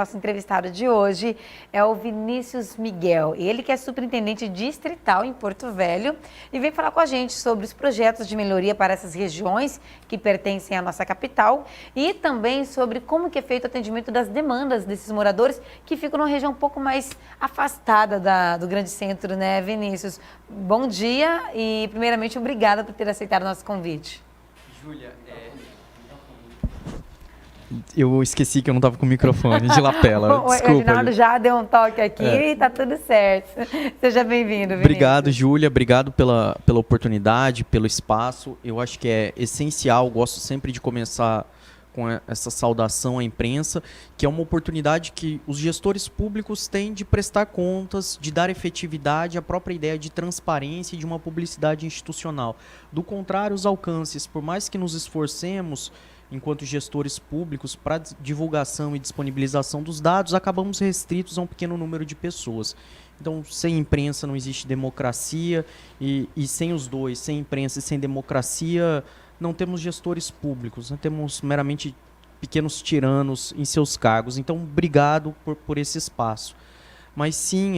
Nosso entrevistado de hoje é o Vinícius Miguel, ele que é superintendente distrital em Porto Velho e vem falar com a gente sobre os projetos de melhoria para essas regiões que pertencem à nossa capital e também sobre como que é feito o atendimento das demandas desses moradores que ficam numa região um pouco mais afastada do grande centro, né, Vinícius? Bom dia e, primeiramente, obrigada por ter aceitado o nosso convite. Júlia, eu esqueci que eu não estava com o microfone de lapela. Desculpa. O Reginaldo já deu um toque aqui e tá tudo certo. Seja bem-vindo, Vinícius. Obrigado, Júlia. Obrigado pela oportunidade, pelo espaço. Eu acho que é essencial, gosto sempre de começar com essa saudação à imprensa, que é uma oportunidade que os gestores públicos têm de prestar contas, de dar efetividade à própria ideia de transparência e de uma publicidade institucional. Do contrário, os alcances, por mais que nos esforcemos enquanto gestores públicos para divulgação e disponibilização dos dados, acabamos restritos a um pequeno número de pessoas. Então, sem imprensa não existe democracia e sem os dois, sem imprensa e sem democracia, não temos gestores públicos, né? Temos meramente pequenos tiranos em seus cargos. Então, obrigado por esse espaço. Mas sim,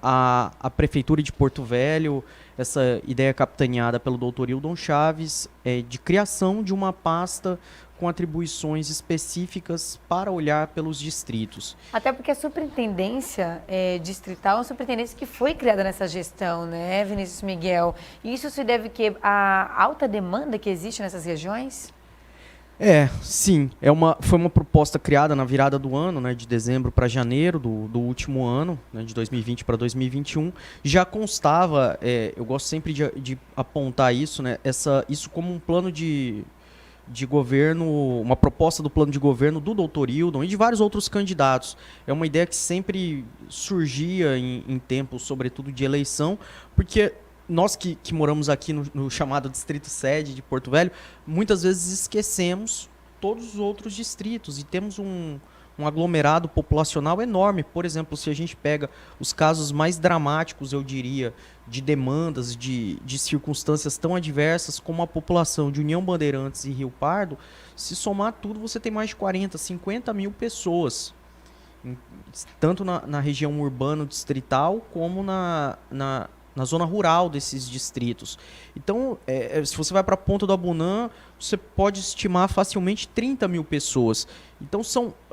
a Prefeitura de Porto Velho, essa ideia capitaneada pelo Dr. Hildon Chaves, de criação de uma pasta com atribuições específicas para olhar pelos distritos. Até porque a superintendência distrital é uma superintendência que foi criada nessa gestão, né, Vinícius Miguel? E isso se deve à alta demanda que existe nessas regiões? Sim. Foi uma proposta criada na virada do ano, né, de dezembro para janeiro do último ano, né, de 2020 para 2021. Já constava, eu gosto sempre de apontar isso, né, isso como um plano de governo, uma proposta do plano de governo do Dr. Hildon e de vários outros candidatos. É uma ideia que sempre surgia em tempos, sobretudo de eleição, porque nós que moramos aqui no chamado Distrito Sede de Porto Velho, muitas vezes esquecemos todos os outros distritos e temos um aglomerado populacional enorme. Por exemplo, se a gente pega os casos mais dramáticos, eu diria, de demandas, de circunstâncias tão adversas como a população de União Bandeirantes e Rio Pardo, se somar tudo, você tem mais de 40, 50 mil pessoas, tanto na região urbano-distrital como na zona rural desses distritos. Então, se você vai para a Ponta do Abunã, você pode estimar facilmente 30 mil pessoas. Então,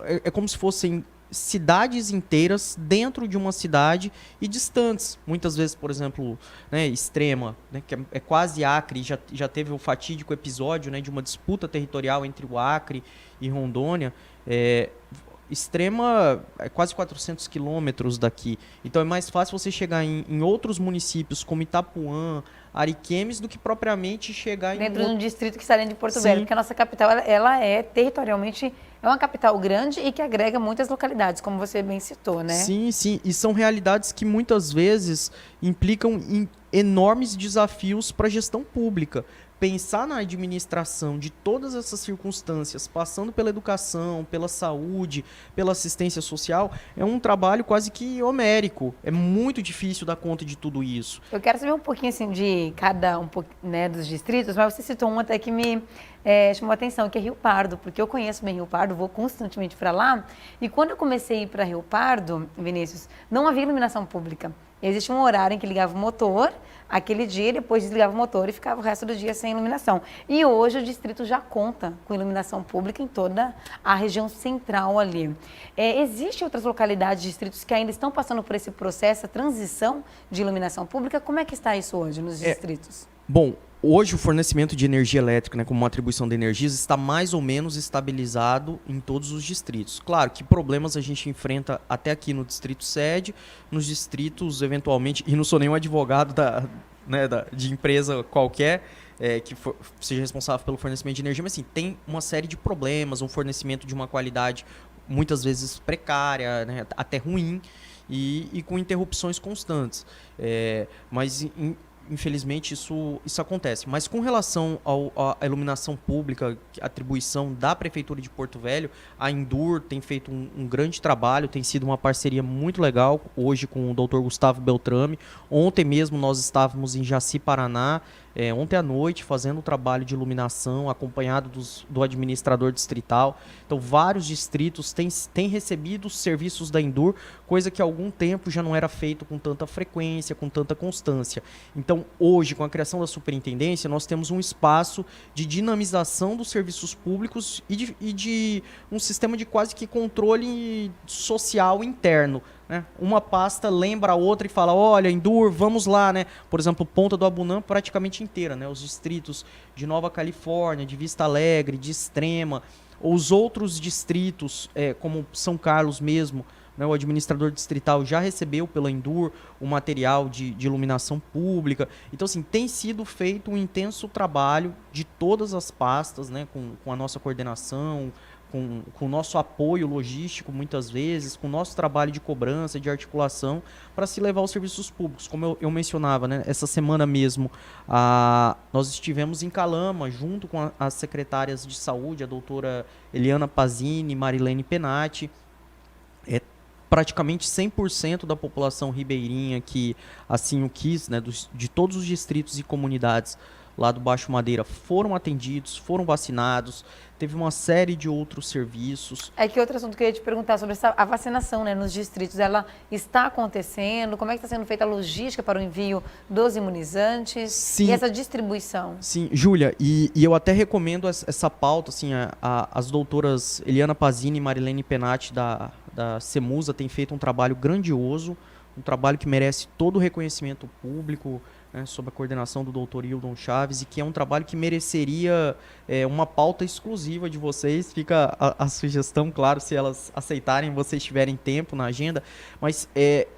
é como se fossem cidades inteiras dentro de uma cidade e distantes. Muitas vezes, por exemplo, né, Extrema, né, que é quase Acre, já teve o fatídico episódio, né, de uma disputa territorial entre o Acre e Rondônia. Extrema é quase 400 quilômetros daqui. Então é mais fácil você chegar em outros municípios como Itapuã, Ariquemes, do que propriamente chegar dentro de um distrito que está dentro de Porto Velho, porque a nossa capital ela é territorialmente uma capital grande e que agrega muitas localidades, como você bem citou, né? Sim, sim. E são realidades que muitas vezes implicam em enormes desafios para a gestão pública. Pensar na administração de todas essas circunstâncias, passando pela educação, pela saúde, pela assistência social, é um trabalho quase que homérico. É muito difícil dar conta de tudo isso. Eu quero saber um pouquinho assim, de cada né, dos distritos, mas você citou um até que me chamou a atenção, que é Rio Pardo, porque eu conheço bem Rio Pardo, vou constantemente para lá, e quando eu comecei a ir para Rio Pardo, Vinícius, não havia iluminação pública. Existia um horário em que ligava o motor, aquele dia, depois desligava o motor e ficava o resto do dia sem iluminação. E hoje o distrito já conta com iluminação pública em toda a região central ali. Existem outras localidades, distritos que ainda estão passando por esse processo, a transição de iluminação pública? Como é que está isso hoje nos distritos? Bom, hoje o fornecimento de energia elétrica, né, como uma atribuição de energias, está mais ou menos estabilizado em todos os distritos. Claro que problemas a gente enfrenta até aqui no Distrito Sede, nos distritos eventualmente, e não sou nenhum advogado de empresa qualquer que seja responsável pelo fornecimento de energia, mas assim, tem uma série de problemas, um fornecimento de uma qualidade muitas vezes precária, né, até ruim, e com interrupções constantes. Mas infelizmente isso acontece. Mas com relação à iluminação pública, atribuição da Prefeitura de Porto Velho, a Endur tem feito um grande trabalho, tem sido uma parceria muito legal hoje com o Dr. Gustavo Beltrame. Ontem mesmo nós estávamos em Jaci, Paraná, ontem à noite fazendo o trabalho de iluminação, acompanhado do administrador distrital. Então, vários distritos têm recebido os serviços da Endur, coisa que há algum tempo já não era feito com tanta frequência, com tanta constância. Então, hoje, com a criação da superintendência, nós temos um espaço de dinamização dos serviços públicos e de um sistema de quase que controle social interno, né? Uma pasta lembra a outra e fala, olha, Endur, vamos lá, né? Por exemplo, Ponta do Abunã praticamente inteira, né? Os distritos de Nova Califórnia, de Vista Alegre, de Extrema, ou os outros distritos, como São Carlos mesmo, né? O administrador distrital já recebeu pela Endur o material de iluminação pública. Então, assim, tem sido feito um intenso trabalho de todas as pastas, né? Com a nossa coordenação, com o nosso apoio logístico, muitas vezes, com o nosso trabalho de cobrança, de articulação, para se levar aos serviços públicos. Como eu mencionava, né, essa semana mesmo, nós estivemos em Calama, junto com as secretárias de saúde, a doutora Eliana Pazini e Marilene Penati. Praticamente 100% da população ribeirinha que assim o quis, né, de todos os distritos e comunidades lá do Baixo Madeira foram atendidos, foram vacinados, teve uma série de outros serviços. Que outro assunto que eu ia te perguntar sobre a vacinação, né, nos distritos, ela está acontecendo? Como é que está sendo feita a logística para o envio dos imunizantes? Sim, e essa distribuição? Sim, Júlia, e eu até recomendo essa pauta, assim, as doutoras Eliana Pazini e Marilene Penati da CEMUSA têm feito um trabalho grandioso, um trabalho que merece todo o reconhecimento público, né, sob a coordenação do Dr. Hildon Chaves, e que é um trabalho que mereceria uma pauta exclusiva de vocês. Fica a sugestão, claro, se elas aceitarem, vocês tiverem tempo na agenda, mas e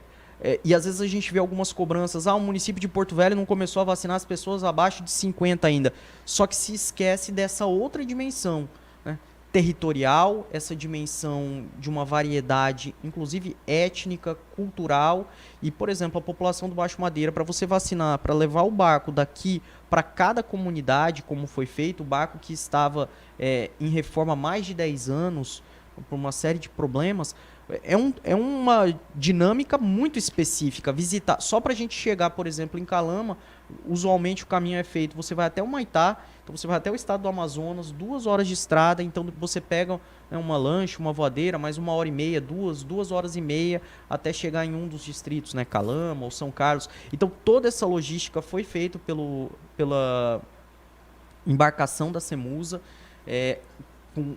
às vezes a gente vê algumas cobranças, o município de Porto Velho não começou a vacinar as pessoas abaixo de 50 ainda, só que se esquece dessa outra dimensão, né, territorial, essa dimensão de uma variedade, inclusive étnica, cultural, e, por exemplo, a população do Baixo Madeira, para você vacinar, para levar o barco daqui para cada comunidade, como foi feito, o barco que estava em reforma há mais de 10 anos, por uma série de problemas, é uma dinâmica muito específica. Visitar, só para a gente chegar, por exemplo, em Calama, usualmente o caminho é feito, você vai até o Maitá, então você vai até o estado do Amazonas, 2 horas de estrada, então você pega, né, uma lancha, uma voadeira, mais 1h30, 2 horas e meia, até chegar em um dos distritos, né, Calama ou São Carlos. Então toda essa logística foi feita pela embarcação da CEMUSA,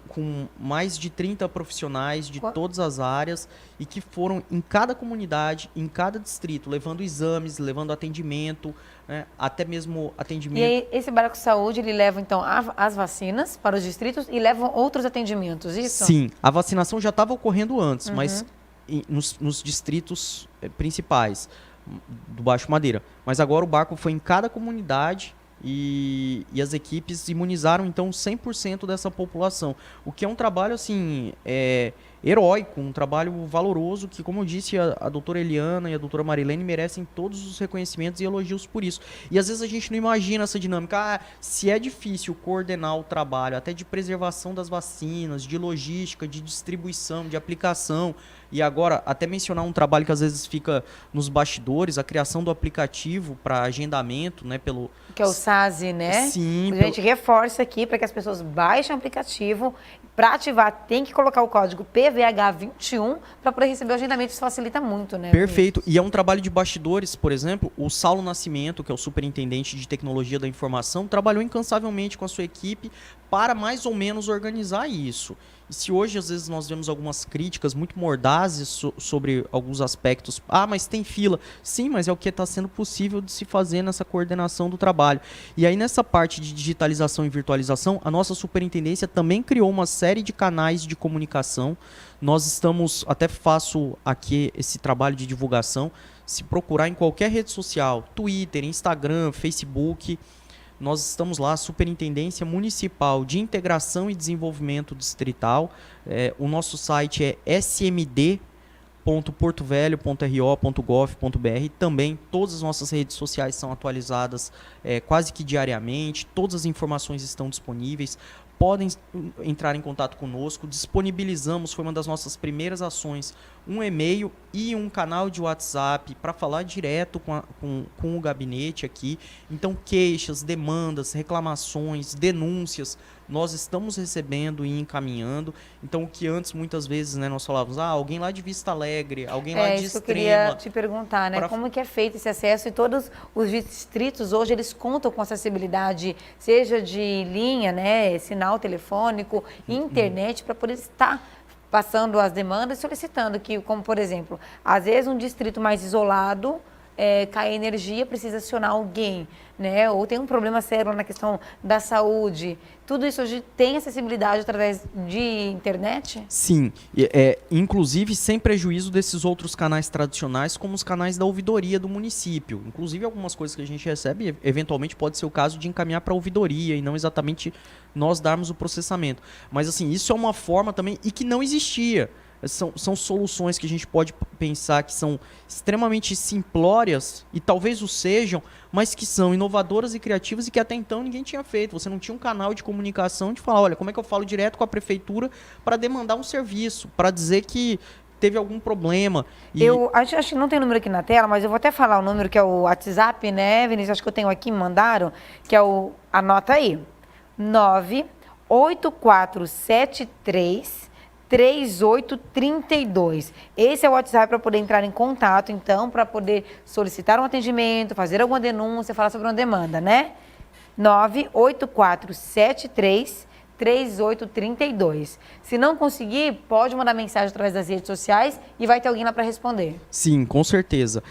com mais de 30 profissionais de todas as áreas e que foram em cada comunidade, em cada distrito, levando exames, levando atendimento, né, até mesmo atendimento. E aí, esse Barco Saúde, ele leva, então, as vacinas para os distritos e levam outros atendimentos, isso? Sim, a vacinação já estava ocorrendo antes, mas nos distritos principais do Baixo Madeira. Mas agora o barco foi em cada comunidade e as equipes imunizaram, então, 100% dessa população. O que é um trabalho, assim, heróico, um trabalho valoroso, que, como eu disse, a doutora Eliana e a doutora Marilene merecem todos os reconhecimentos e elogios por isso. E às vezes a gente não imagina essa dinâmica. Se é difícil coordenar o trabalho, até de preservação das vacinas, de logística, de distribuição, de aplicação, e agora até mencionar um trabalho que às vezes fica nos bastidores, a criação do aplicativo para agendamento, né, que é o SASE, né? Sim. A gente reforça aqui para que as pessoas baixem o aplicativo. Para ativar, tem que colocar o código PVH21 para poder receber o agendamento. Isso facilita muito, né? Perfeito. E é um trabalho de bastidores, por exemplo, o Saulo Nascimento, que é o superintendente de tecnologia da informação, trabalhou incansavelmente com a sua equipe para mais ou menos organizar isso. E se hoje, às vezes, nós vemos algumas críticas muito mordazes sobre alguns aspectos, mas tem fila. Sim, mas é o que está sendo possível de se fazer nessa coordenação do trabalho. E aí, nessa parte de digitalização e virtualização, a nossa superintendência também criou uma série de canais de comunicação. Nós estamos, até faço aqui esse trabalho de divulgação, se procurar em qualquer rede social, Twitter, Instagram, Facebook, nós estamos lá, Superintendência Municipal de Integração e Desenvolvimento Distrital. O nosso site é smd.portovelho.ro.gov.br. Também todas as nossas redes sociais são atualizadas quase que diariamente. Todas as informações estão disponíveis. Podem entrar em contato conosco. Disponibilizamos, foi uma das nossas primeiras ações, um e-mail e um canal de WhatsApp para falar direto com o gabinete aqui. Então, queixas, demandas, reclamações, denúncias, nós estamos recebendo e encaminhando. Então, o que antes, muitas vezes, né, nós falávamos, alguém lá de Vista Alegre, alguém lá de isso Extrema. Que eu queria te perguntar, né? Como que é feito esse acesso? E todos os distritos hoje, eles contam com acessibilidade, seja de linha, né, sinal telefônico, internet, para poder estar passando as demandas e solicitando que, como por exemplo, às vezes um distrito mais isolado, cai energia, precisa acionar alguém, né? Ou tem um problema sério na questão da saúde. Tudo isso hoje tem acessibilidade através de internet? Sim, inclusive sem prejuízo desses outros canais tradicionais, como os canais da ouvidoria do município. Inclusive algumas coisas que a gente recebe, eventualmente pode ser o caso de encaminhar para a ouvidoria e não exatamente nós darmos o processamento. Mas assim, isso é uma forma também e que não existia. São soluções que a gente pode pensar que são extremamente simplórias, e talvez o sejam, mas que são inovadoras e criativas e que até então ninguém tinha feito. Você não tinha um canal de comunicação de falar, olha, como é que eu falo direto com a prefeitura para demandar um serviço, para dizer que teve algum problema. Eu acho que não tem número aqui na tela, mas eu vou até falar o número que é o WhatsApp, né, Vinícius? Acho que eu tenho aqui, me mandaram, que é o... Anota aí. 98473 3832. Esse é o WhatsApp para poder entrar em contato, então, para poder solicitar um atendimento, fazer alguma denúncia, falar sobre uma demanda, né? 98473 3832. Se não conseguir, pode mandar mensagem através das redes sociais e vai ter alguém lá para responder. Sim, com certeza.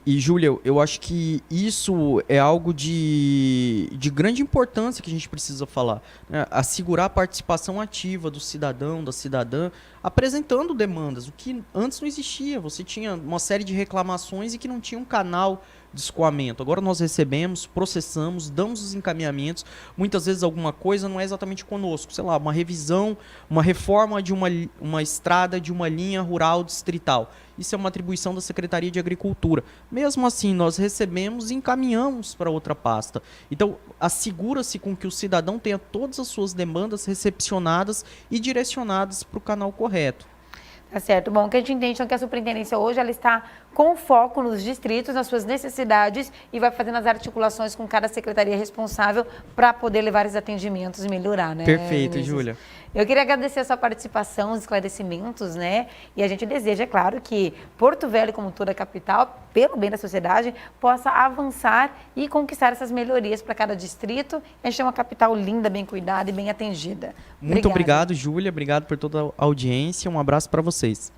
Júlia, eu acho que isso é algo de grande importância que a gente precisa falar, né? Assegurar a participação ativa do cidadão, da cidadã, apresentando demandas, o que antes não existia. Você tinha uma série de reclamações e que não tinha um canal de escoamento. Agora nós recebemos, processamos, damos os encaminhamentos. Muitas vezes alguma coisa não é exatamente conosco. Sei lá, uma revisão, uma reforma de uma estrada de uma linha rural distrital. Isso é uma atribuição da Secretaria de Agricultura. Mesmo assim, nós recebemos e encaminhamos para outra pasta. Então, assegura-se com que o cidadão tenha todas as suas demandas recepcionadas e direcionadas para o canal correto. Tá certo. Bom, o que a gente entende é que a superintendência hoje ela está com foco nos distritos, nas suas necessidades e vai fazendo as articulações com cada secretaria responsável para poder levar esses atendimentos e melhorar, né? Perfeito, Júlia. Eu queria agradecer a sua participação, os esclarecimentos, né? E a gente deseja, é claro, que Porto Velho, como toda a capital, pelo bem da sociedade, possa avançar e conquistar essas melhorias para cada distrito. A gente tem uma capital linda, bem cuidada e bem atendida. Muito obrigado, Júlia. Obrigado por toda a audiência. Um abraço para vocês.